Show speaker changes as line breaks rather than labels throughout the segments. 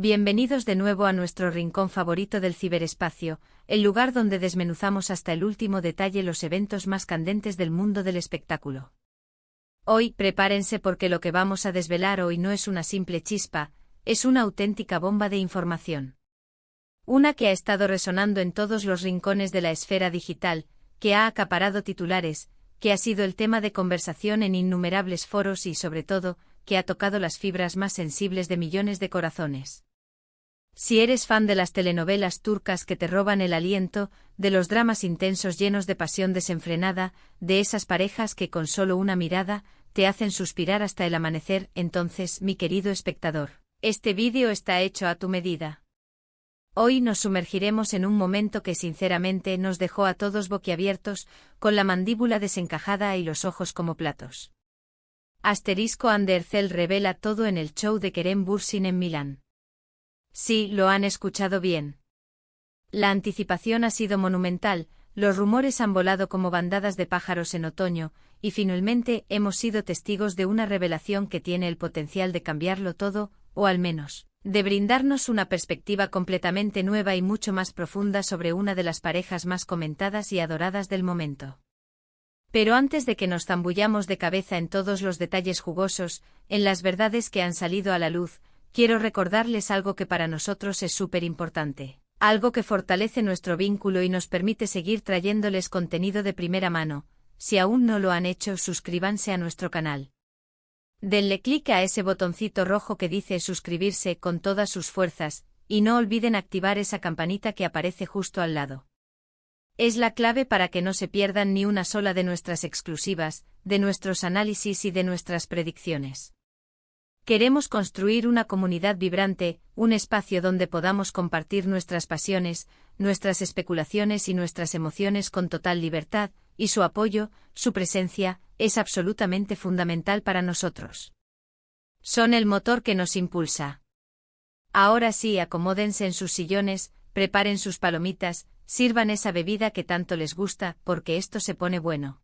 Bienvenidos de nuevo a nuestro rincón favorito del ciberespacio, el lugar donde desmenuzamos hasta el último detalle los eventos más candentes del mundo del espectáculo. Hoy, prepárense porque lo que vamos a desvelar hoy no es una simple chispa, es una auténtica bomba de información. Una que ha estado resonando en todos los rincones de la esfera digital, que ha acaparado titulares, que ha sido el tema de conversación en innumerables foros y, sobre todo, que ha tocado las fibras más sensibles de millones de corazones. Si eres fan de las telenovelas turcas que te roban el aliento, de los dramas intensos llenos de pasión desenfrenada, de esas parejas que con solo una mirada te hacen suspirar hasta el amanecer, entonces, mi querido espectador, este vídeo está hecho a tu medida. Hoy nos sumergiremos en un momento que sinceramente nos dejó a todos boquiabiertos, con la mandíbula desencajada y los ojos como platos. Anderzel revela todo en el show de Kerem Bürsin en Milán. Sí, lo han escuchado bien. La anticipación ha sido monumental, los rumores han volado como bandadas de pájaros en otoño, y finalmente hemos sido testigos de una revelación que tiene el potencial de cambiarlo todo, o al menos, de brindarnos una perspectiva completamente nueva y mucho más profunda sobre una de las parejas más comentadas y adoradas del momento. Pero antes de que nos zambullamos de cabeza en todos los detalles jugosos, en las verdades que han salido a la luz, quiero recordarles algo que para nosotros es súper importante, algo que fortalece nuestro vínculo y nos permite seguir trayéndoles contenido de primera mano. Si aún no lo han hecho, suscríbanse a nuestro canal. Denle clic a ese botoncito rojo que dice suscribirse con todas sus fuerzas, y no olviden activar esa campanita que aparece justo al lado. Es la clave para que no se pierdan ni una sola de nuestras exclusivas, de nuestros análisis y de nuestras predicciones. Queremos construir una comunidad vibrante, un espacio donde podamos compartir nuestras pasiones, nuestras especulaciones y nuestras emociones con total libertad, y su apoyo, su presencia, es absolutamente fundamental para nosotros. Son el motor que nos impulsa. Ahora sí, acomódense en sus sillones, preparen sus palomitas, sirvan esa bebida que tanto les gusta, porque esto se pone bueno.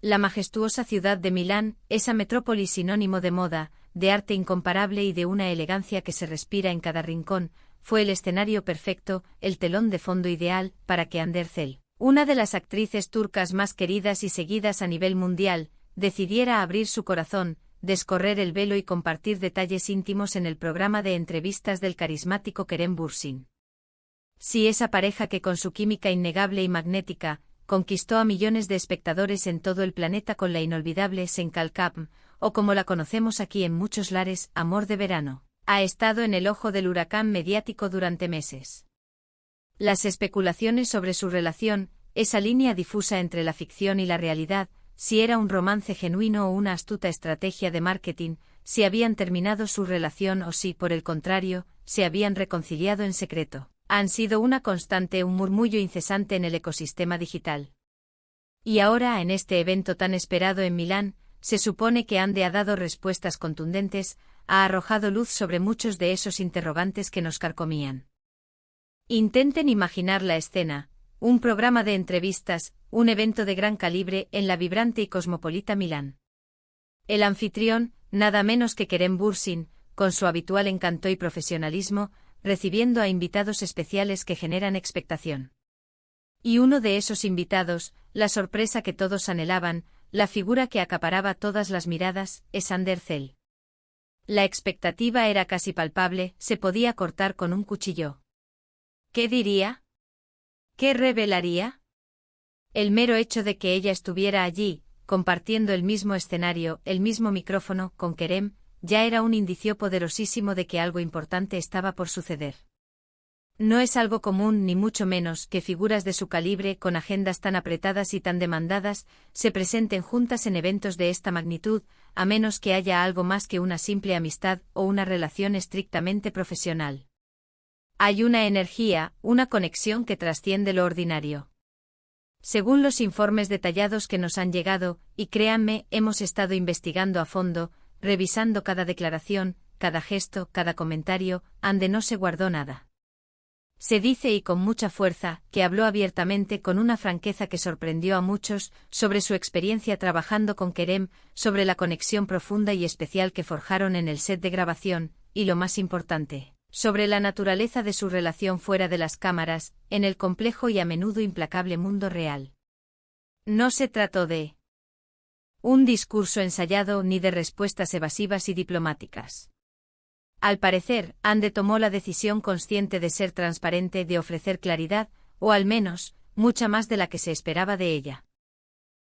La majestuosa ciudad de Milán, esa metrópoli sinónimo de moda, de arte incomparable y de una elegancia que se respira en cada rincón, fue el escenario perfecto, el telón de fondo ideal, para que Anderzel, una de las actrices turcas más queridas y seguidas a nivel mundial, decidiera abrir su corazón, descorrer el velo y compartir detalles íntimos en el programa de entrevistas del carismático Kerem Bürsin. Si esa pareja que con su química innegable y magnética, conquistó a millones de espectadores en todo el planeta con la inolvidable Senkalkapm, o como la conocemos aquí en muchos lares, Amor de Verano, ha estado en el ojo del huracán mediático durante meses. Las especulaciones sobre su relación, esa línea difusa entre la ficción y la realidad, si era un romance genuino o una astuta estrategia de marketing, si habían terminado su relación o si, por el contrario, se habían reconciliado en secreto, han sido una constante, un murmullo incesante en el ecosistema digital. Y ahora, en este evento tan esperado en Milán, se supone que Ande ha dado respuestas contundentes, ha arrojado luz sobre muchos de esos interrogantes que nos carcomían. Intenten imaginar la escena, un programa de entrevistas, un evento de gran calibre en la vibrante y cosmopolita Milán. El anfitrión, nada menos que Kerem Bürsin, con su habitual encanto y profesionalismo, recibiendo a invitados especiales que generan expectación. Y uno de esos invitados, la sorpresa que todos anhelaban, la figura que acaparaba todas las miradas, es Anderzel. La expectativa era casi palpable, se podía cortar con un cuchillo. ¿Qué diría? ¿Qué revelaría? El mero hecho de que ella estuviera allí, compartiendo el mismo escenario, el mismo micrófono, con Kerem, ya era un indicio poderosísimo de que algo importante estaba por suceder. No es algo común ni mucho menos que figuras de su calibre con agendas tan apretadas y tan demandadas se presenten juntas en eventos de esta magnitud, a menos que haya algo más que una simple amistad o una relación estrictamente profesional. Hay una energía, una conexión que trasciende lo ordinario. Según los informes detallados que nos han llegado, y créanme, hemos estado investigando a fondo, revisando cada declaración, cada gesto, cada comentario, Ande no se guardó nada. Se dice y con mucha fuerza, que habló abiertamente con una franqueza que sorprendió a muchos, sobre su experiencia trabajando con Kerem, sobre la conexión profunda y especial que forjaron en el set de grabación, y lo más importante, Sobre la naturaleza de su relación fuera de las cámaras, en el complejo y a menudo implacable mundo real. No se trató de un discurso ensayado ni de respuestas evasivas y diplomáticas. Al parecer, Ande tomó la decisión consciente de ser transparente, de ofrecer claridad, o al menos, mucha más de la que se esperaba de ella.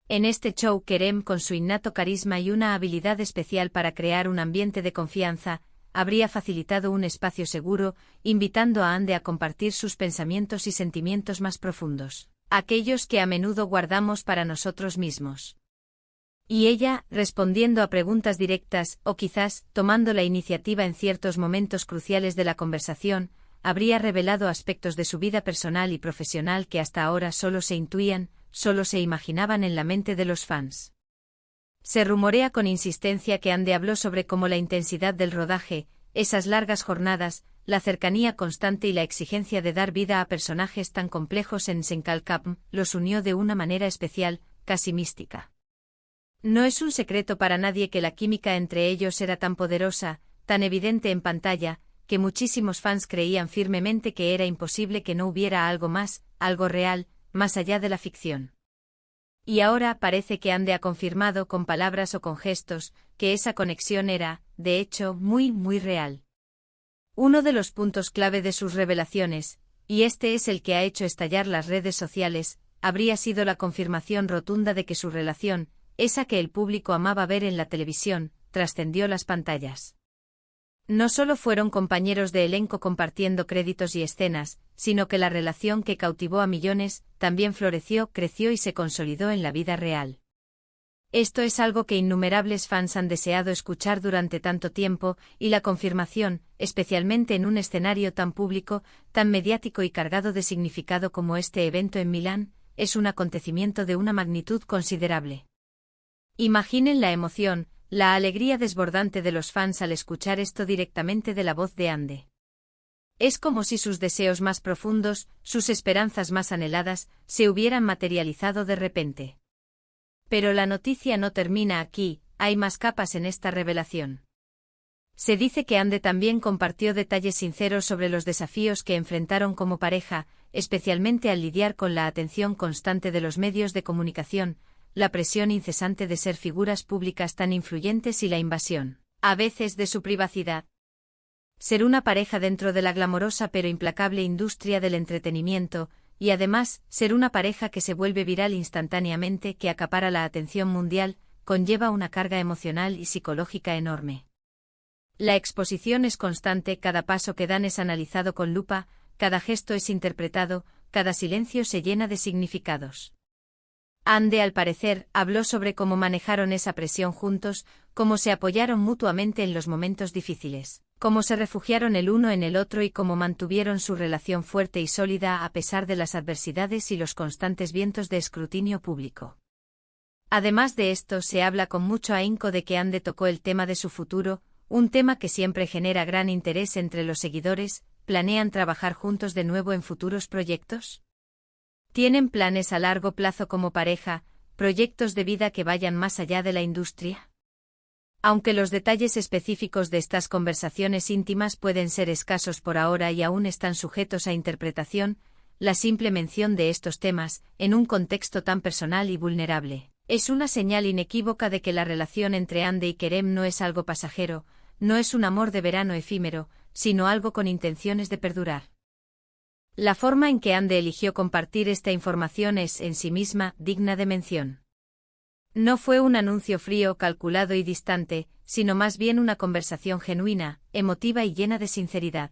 En este show Kerem, con su innato carisma y una habilidad especial para crear un ambiente de confianza, habría facilitado un espacio seguro, invitando a Ande a compartir sus pensamientos y sentimientos más profundos, aquellos que a menudo guardamos para nosotros mismos. Y ella, respondiendo a preguntas directas, o quizás, tomando la iniciativa en ciertos momentos cruciales de la conversación, habría revelado aspectos de su vida personal y profesional que hasta ahora solo se intuían, solo se imaginaban en la mente de los fans. Se rumorea con insistencia que Ande habló sobre cómo la intensidad del rodaje, esas largas jornadas, la cercanía constante y la exigencia de dar vida a personajes tan complejos en Senkalkapm, los unió de una manera especial, casi mística. No es un secreto para nadie que la química entre ellos era tan poderosa, tan evidente en pantalla, que muchísimos fans creían firmemente que era imposible que no hubiera algo más, algo real, más allá de la ficción. Y ahora parece que Ande ha confirmado con palabras o con gestos, que esa conexión era, de hecho, muy, muy real. Uno de los puntos clave de sus revelaciones, y este es el que ha hecho estallar las redes sociales, habría sido la confirmación rotunda de que su relación, esa que el público amaba ver en la televisión, trascendió las pantallas. No solo fueron compañeros de elenco compartiendo créditos y escenas, sino que la relación que cautivó a millones, también floreció, creció y se consolidó en la vida real. Esto es algo que innumerables fans han deseado escuchar durante tanto tiempo, y la confirmación, especialmente en un escenario tan público, tan mediático y cargado de significado como este evento en Milán, es un acontecimiento de una magnitud considerable. Imaginen la emoción, la alegría desbordante de los fans al escuchar esto directamente de la voz de Ande. Es como si sus deseos más profundos, sus esperanzas más anheladas, se hubieran materializado de repente. Pero la noticia no termina aquí, hay más capas en esta revelación. Se dice que Ande también compartió detalles sinceros sobre los desafíos que enfrentaron como pareja, especialmente al lidiar con la atención constante de los medios de comunicación, la presión incesante de ser figuras públicas tan influyentes y la invasión, a veces, de su privacidad. Ser una pareja dentro de la glamorosa pero implacable industria del entretenimiento, y además, ser una pareja que se vuelve viral instantáneamente, que acapara la atención mundial, conlleva una carga emocional y psicológica enorme. La exposición es constante, cada paso que dan es analizado con lupa, cada gesto es interpretado, cada silencio se llena de significados. Ande, al parecer, habló sobre cómo manejaron esa presión juntos, cómo se apoyaron mutuamente en los momentos difíciles, cómo se refugiaron el uno en el otro y cómo mantuvieron su relación fuerte y sólida a pesar de las adversidades y los constantes vientos de escrutinio público. Además de esto, se habla con mucho ahínco de que Ande tocó el tema de su futuro, un tema que siempre genera gran interés entre los seguidores. ¿Planean trabajar juntos de nuevo en futuros proyectos? ¿Tienen planes a largo plazo como pareja, proyectos de vida que vayan más allá de la industria? Aunque los detalles específicos de estas conversaciones íntimas pueden ser escasos por ahora y aún están sujetos a interpretación, la simple mención de estos temas, en un contexto tan personal y vulnerable, es una señal inequívoca de que la relación entre Ande y Kerem no es algo pasajero, no es un amor de verano efímero, sino algo con intenciones de perdurar. La forma en que Ande eligió compartir esta información es, en sí misma, digna de mención. No fue un anuncio frío, calculado y distante, sino más bien una conversación genuina, emotiva y llena de sinceridad.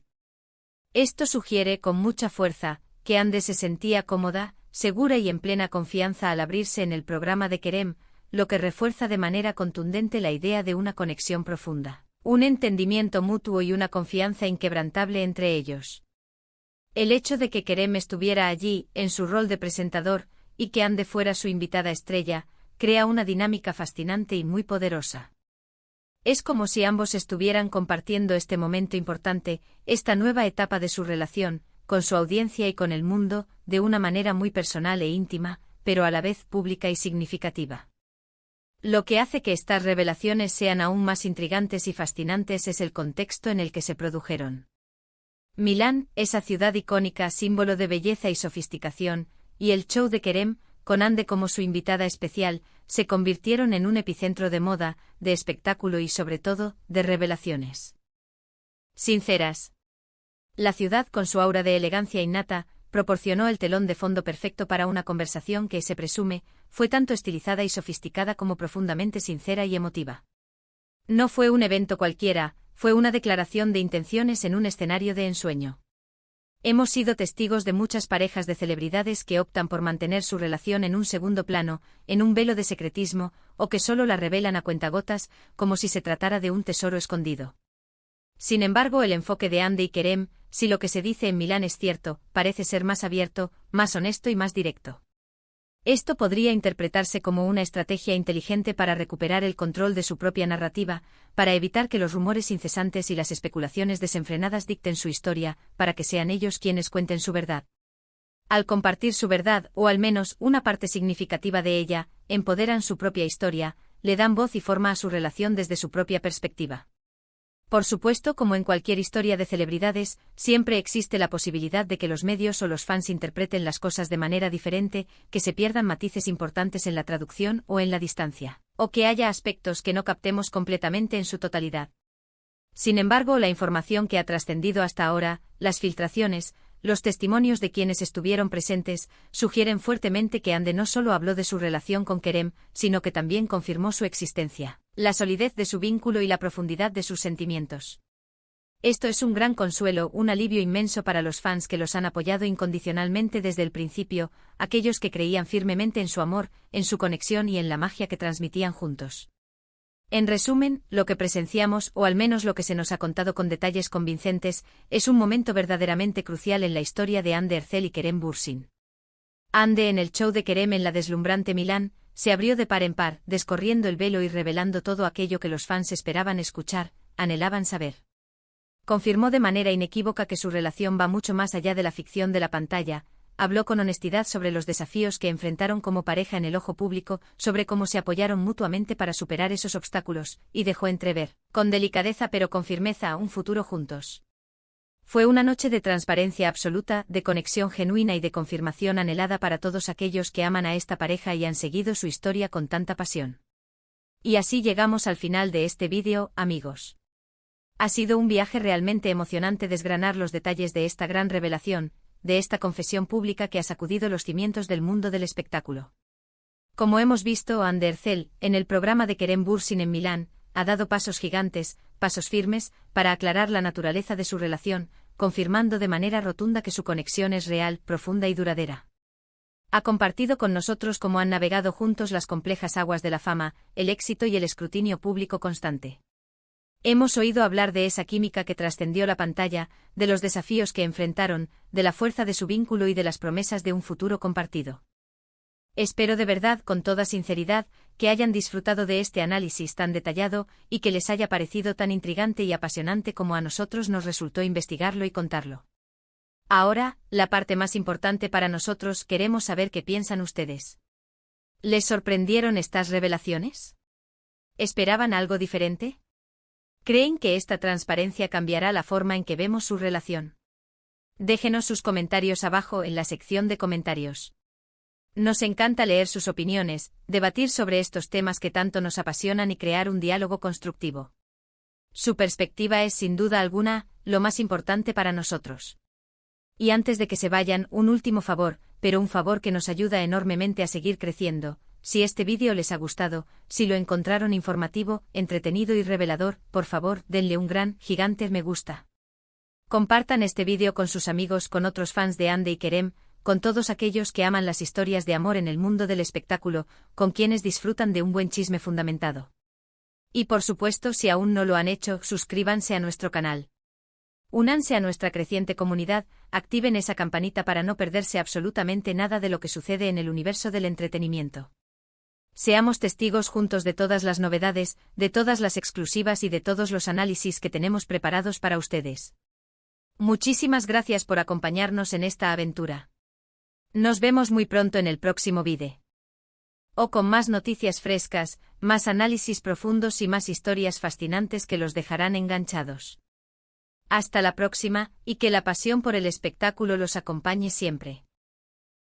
Esto sugiere, con mucha fuerza, que Ande se sentía cómoda, segura y en plena confianza al abrirse en el programa de Kerem, lo que refuerza de manera contundente la idea de una conexión profunda, un entendimiento mutuo y una confianza inquebrantable entre ellos. El hecho de que Kerem estuviera allí, en su rol de presentador, y que Ande fuera su invitada estrella, crea una dinámica fascinante y muy poderosa. Es como si ambos estuvieran compartiendo este momento importante, esta nueva etapa de su relación, con su audiencia y con el mundo, de una manera muy personal e íntima, pero a la vez pública y significativa. Lo que hace que estas revelaciones sean aún más intrigantes y fascinantes es el contexto en el que se produjeron. Milán, esa ciudad icónica, símbolo de belleza y sofisticación, y el show de Kerem, con Ande como su invitada especial, se convirtieron en un epicentro de moda, de espectáculo y sobre todo, de revelaciones sinceras. La ciudad, con su aura de elegancia innata, proporcionó el telón de fondo perfecto para una conversación que, se presume, fue tanto estilizada y sofisticada como profundamente sincera y emotiva. No fue un evento cualquiera, fue una declaración de intenciones en un escenario de ensueño. Hemos sido testigos de muchas parejas de celebridades que optan por mantener su relación en un segundo plano, en un velo de secretismo, o que solo la revelan a cuentagotas, como si se tratara de un tesoro escondido. Sin embargo, el enfoque de Ande y Kerem, si lo que se dice en Milán es cierto, parece ser más abierto, más honesto y más directo. Esto podría interpretarse como una estrategia inteligente para recuperar el control de su propia narrativa, para evitar que los rumores incesantes y las especulaciones desenfrenadas dicten su historia, para que sean ellos quienes cuenten su verdad. Al compartir su verdad, o al menos una parte significativa de ella, empoderan su propia historia, le dan voz y forma a su relación desde su propia perspectiva. Por supuesto, como en cualquier historia de celebridades, siempre existe la posibilidad de que los medios o los fans interpreten las cosas de manera diferente, que se pierdan matices importantes en la traducción o en la distancia, o que haya aspectos que no captemos completamente en su totalidad. Sin embargo, la información que ha trascendido hasta ahora, las filtraciones, los testimonios de quienes estuvieron presentes, sugieren fuertemente que Ande no solo habló de su relación con Kerem, sino que también confirmó su existencia, la solidez de su vínculo y la profundidad de sus sentimientos. Esto es un gran consuelo, un alivio inmenso para los fans que los han apoyado incondicionalmente desde el principio, aquellos que creían firmemente en su amor, en su conexión y en la magia que transmitían juntos. En resumen, lo que presenciamos, o al menos lo que se nos ha contado con detalles convincentes, es un momento verdaderamente crucial en la historia de Ande Erzel y Kerem Bürsin. Ande, en el show de Kerem en la deslumbrante Milán, se abrió de par en par, descorriendo el velo y revelando todo aquello que los fans esperaban escuchar, anhelaban saber. Confirmó de manera inequívoca que su relación va mucho más allá de la ficción de la pantalla. Habló con honestidad sobre los desafíos que enfrentaron como pareja en el ojo público, sobre cómo se apoyaron mutuamente para superar esos obstáculos, y dejó entrever, con delicadeza pero con firmeza, un futuro juntos. Fue una noche de transparencia absoluta, de conexión genuina y de confirmación anhelada para todos aquellos que aman a esta pareja y han seguido su historia con tanta pasión. Y así llegamos al final de este vídeo, amigos. Ha sido un viaje realmente emocionante desgranar los detalles de esta gran revelación, de esta confesión pública que ha sacudido los cimientos del mundo del espectáculo. Como hemos visto, Ande Erzel, en el programa de Kerem Bürsin en Milán, ha dado pasos gigantes, pasos firmes, para aclarar la naturaleza de su relación, confirmando de manera rotunda que su conexión es real, profunda y duradera. Ha compartido con nosotros cómo han navegado juntos las complejas aguas de la fama, el éxito y el escrutinio público constante. Hemos oído hablar de esa química que trascendió la pantalla, de los desafíos que enfrentaron, de la fuerza de su vínculo y de las promesas de un futuro compartido. Espero de verdad, con toda sinceridad, que hayan disfrutado de este análisis tan detallado y que les haya parecido tan intrigante y apasionante como a nosotros nos resultó investigarlo y contarlo. Ahora, la parte más importante para nosotros, queremos saber qué piensan ustedes. ¿Les sorprendieron estas revelaciones? ¿Esperaban algo diferente? ¿Creen que esta transparencia cambiará la forma en que vemos su relación? Déjenos sus comentarios abajo en la sección de comentarios. Nos encanta leer sus opiniones, debatir sobre estos temas que tanto nos apasionan y crear un diálogo constructivo. Su perspectiva es, sin duda alguna, lo más importante para nosotros. Y antes de que se vayan, un último favor, pero un favor que nos ayuda enormemente a seguir creciendo. Si este vídeo les ha gustado, si lo encontraron informativo, entretenido y revelador, por favor, denle un gran, gigante me gusta. Compartan este vídeo con sus amigos, con otros fans de Ande y Kerem, con todos aquellos que aman las historias de amor en el mundo del espectáculo, con quienes disfrutan de un buen chisme fundamentado. Y por supuesto, si aún no lo han hecho, suscríbanse a nuestro canal. Únanse a nuestra creciente comunidad, activen esa campanita para no perderse absolutamente nada de lo que sucede en el universo del entretenimiento. Seamos testigos juntos de todas las novedades, de todas las exclusivas y de todos los análisis que tenemos preparados para ustedes. Muchísimas gracias por acompañarnos en esta aventura. Nos vemos muy pronto en el próximo vídeo. O con más noticias frescas, más análisis profundos y más historias fascinantes que los dejarán enganchados. Hasta la próxima, y que la pasión por el espectáculo los acompañe siempre.